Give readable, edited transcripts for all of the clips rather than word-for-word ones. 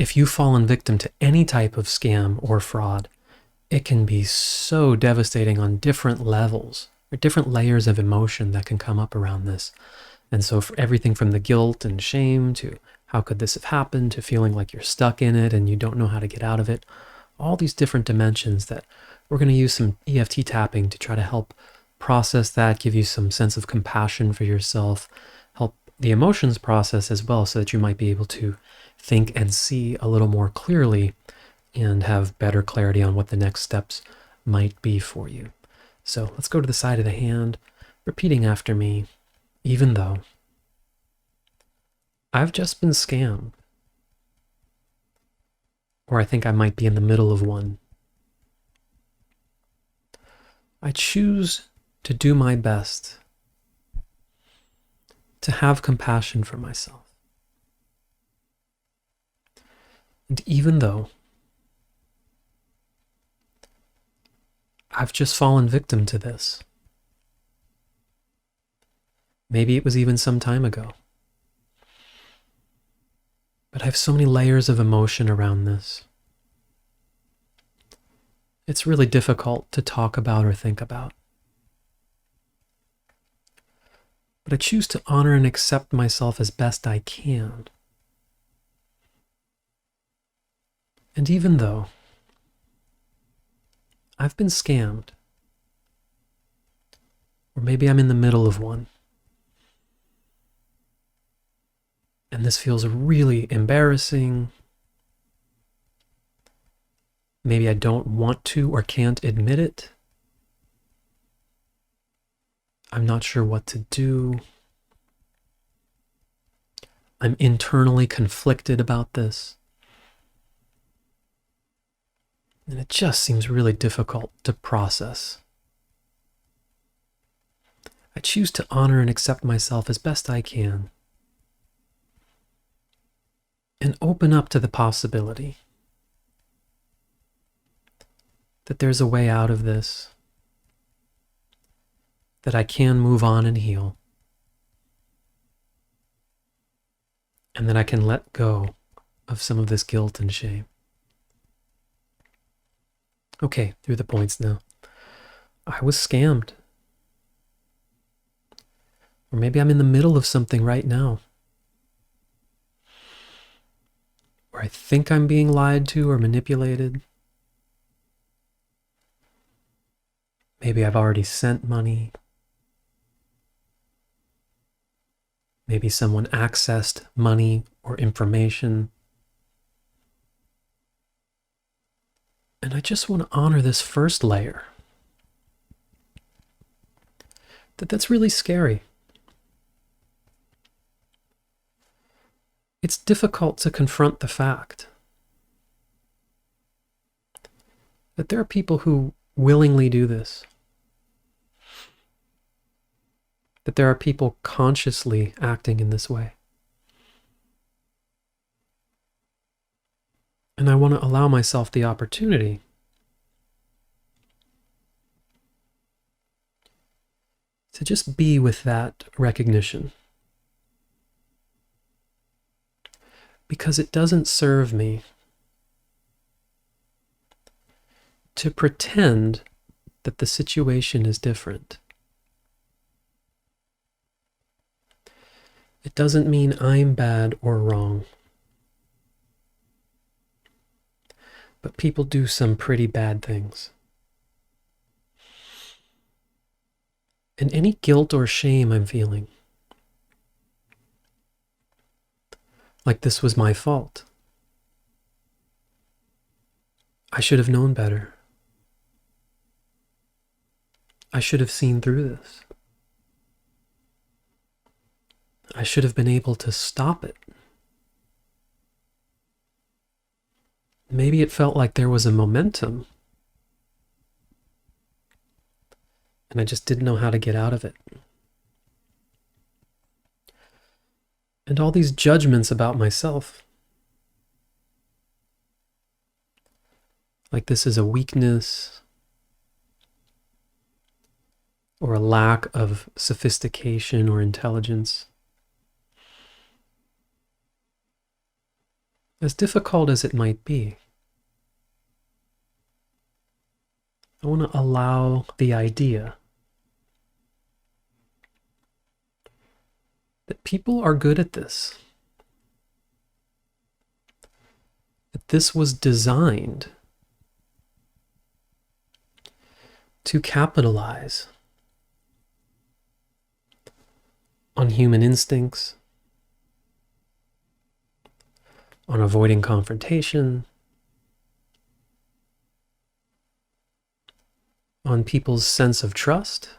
if you've fallen victim to any type of scam or fraud, it can be so devastating on different levels or different layers of emotion that can come up around this. And so for everything from the guilt and shame to how could this have happened to feeling like you're stuck in it and you don't know how to get out of it, all these different dimensions that we're going to use some EFT tapping to try to help process that, give you some sense of compassion for yourself, help the emotions process as well so that you might be able to think and see a little more clearly and have better clarity on what the next steps might be for you. So let's go to the side of the hand, repeating after me, even though I've just been scammed, or I think I might be in the middle of one, I choose to do my best to have compassion for myself. And even though I've just fallen victim to this, maybe it was even some time ago, but I have so many layers of emotion around this. It's really difficult to talk about or think about. But I choose to honor and accept myself as best I can. And even though I've been scammed, or maybe I'm in the middle of one, and this feels really embarrassing, maybe I don't want to or can't admit it, I'm not sure what to do, I'm internally conflicted about this, and it just seems really difficult to process. I choose to honor and accept myself as best I can and open up to the possibility that there's a way out of this, that I can move on and heal, and that I can let go of some of this guilt and shame. Okay, through the points now. I was scammed. Or maybe I'm in the middle of something right now, or I think I'm being lied to or manipulated. Maybe I've already sent money. Maybe someone accessed money or information. And I just want to honor this first layer. That's really scary. It's difficult to confront the fact that there are people who willingly do this. That there are people consciously acting in this way. And I want to allow myself the opportunity to just be with that recognition. Because it doesn't serve me to pretend that the situation is different. It doesn't mean I'm bad or wrong. But people do some pretty bad things. And any guilt or shame I'm feeling, like this was my fault, I should have known better. I should have seen through this. I should have been able to stop it. Maybe it felt like there was a momentum, and I just didn't know how to get out of it. And all these judgments about myself, like this is a weakness or a lack of sophistication or intelligence. As difficult as it might be, I want to allow the idea that people are good at this, that this was designed to capitalize on human instincts, on avoiding confrontation, on people's sense of trust,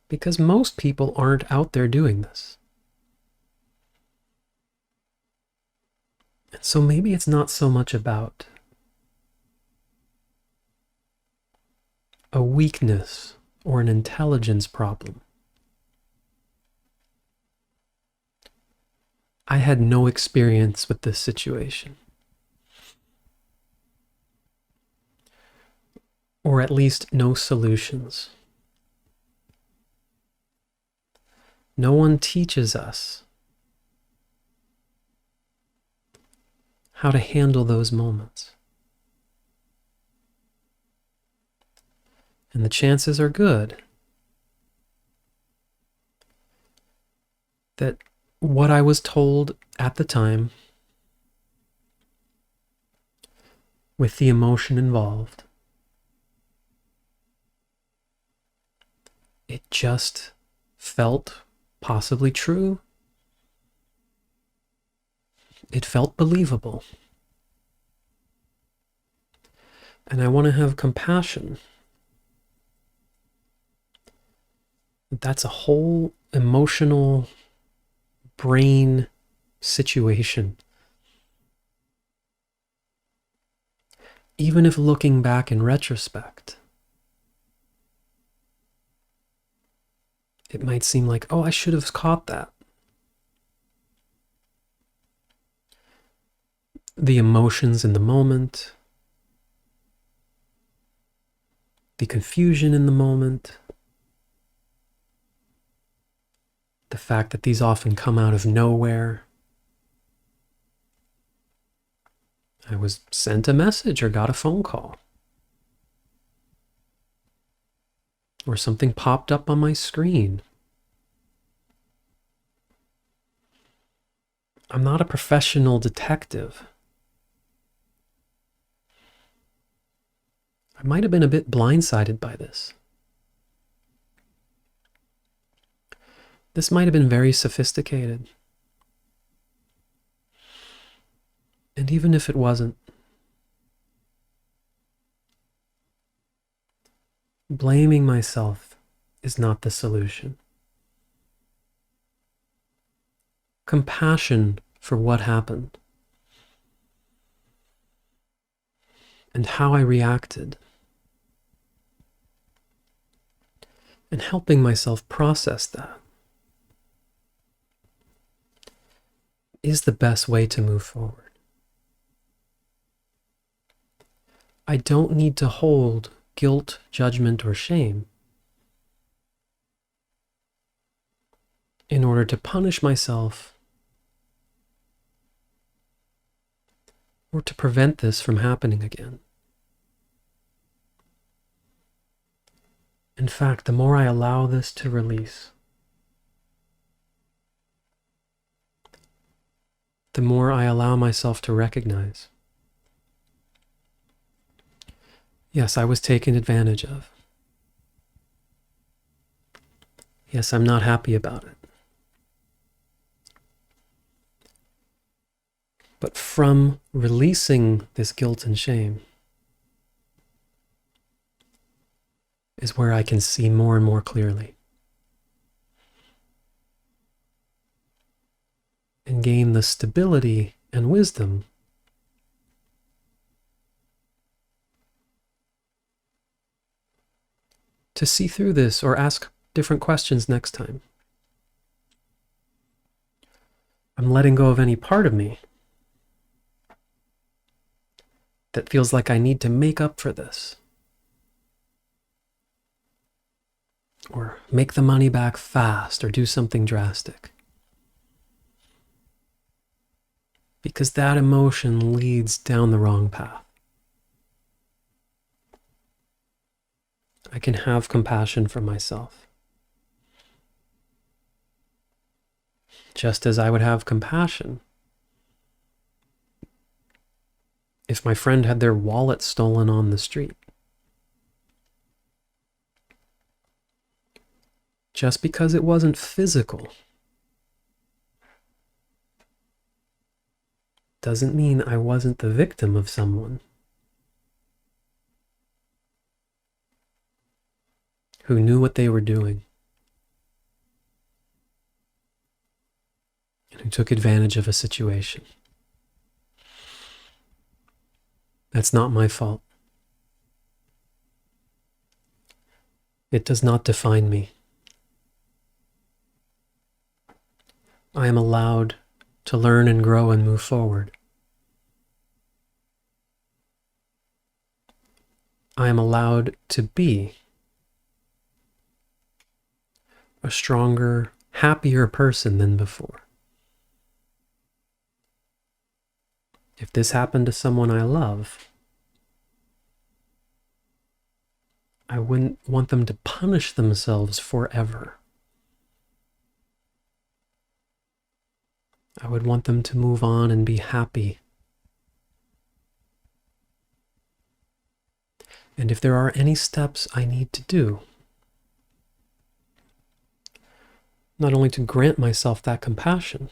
because most people aren't out there doing this. And so maybe it's not so much about a weakness or an intelligence problem. I had no experience with this situation. Or at least no solutions. No one teaches us how to handle those moments. And the chances are good that what I was told at the time, with the emotion involved, it just felt possibly true. It felt believable. And I want to have compassion. That's a whole emotional brain situation. Even if looking back in retrospect, it might seem like, oh, I should have caught that. The emotions in the moment, the confusion in the moment, the fact that these often come out of nowhere. I was sent a message or got a phone call, or something popped up on my screen. I'm not a professional detective. I might have been a bit blindsided by this. This might have been very sophisticated. And even if it wasn't, blaming myself is not the solution. Compassion for what happened and how I reacted, and helping myself process that is the best way to move forward. I don't need to hold guilt, judgment, or shame in order to punish myself or to prevent this from happening again. In fact, the more I allow this to release, the more I allow myself to recognize, yes, I was taken advantage of. Yes, I'm not happy about it. But from releasing this guilt and shame is where I can see more and more clearly and gain the stability and wisdom to see through this or ask different questions next time. I'm letting go of any part of me that feels like I need to make up for this, or make the money back fast, or do something drastic. because that emotion leads down the wrong path. I can have compassion for myself, just as I would have compassion if my friend had their wallet stolen on the street. Just because it wasn't physical doesn't mean I wasn't the victim of someone who knew what they were doing and who took advantage of a situation. That's not my fault. It does not define me. I am allowed to learn and grow and move forward. I am allowed to be a stronger, happier person than before. If this happened to someone I love, I wouldn't want them to punish themselves forever. I would want them to move on and be happy. And if there are any steps I need to do, not only to grant myself that compassion,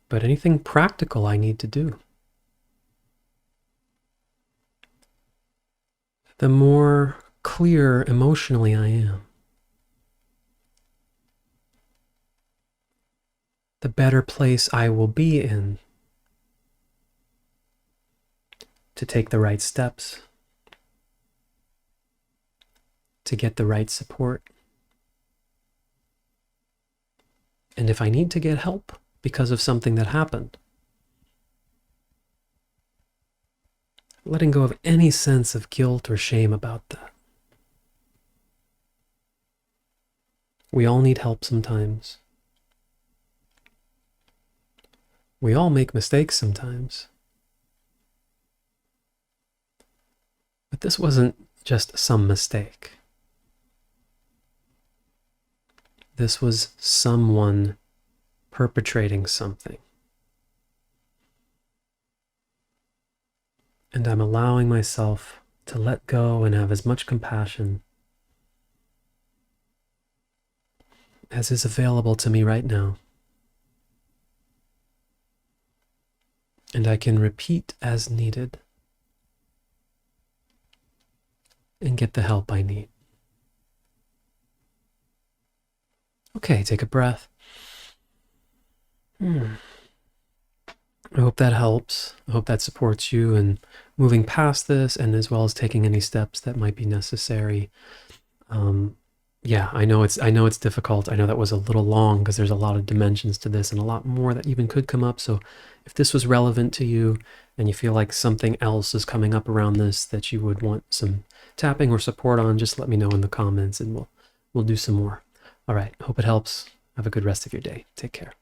but anything practical I need to do, the more clear emotionally I am, the better place I will be in to take the right steps, to get the right support. And if I need to get help because of something that happened, letting go of any sense of guilt or shame about that. We all need help sometimes. We all make mistakes sometimes. But this wasn't just some mistake. This was someone perpetrating something. And I'm allowing myself to let go and have as much compassion as is available to me right now. And I can repeat as needed and get the help I need. Okay, take a breath. I hope that helps. I hope that supports you in moving past this, and as well as taking any steps that might be necessary. Yeah, I know it's difficult. I know that was a little long because there's a lot of dimensions to this and a lot more that even could come up. So if this was relevant to you and you feel like something else is coming up around this that you would want some tapping or support on, just let me know in the comments and we'll do some more. All right, hope it helps. Have a good rest of your day. Take care.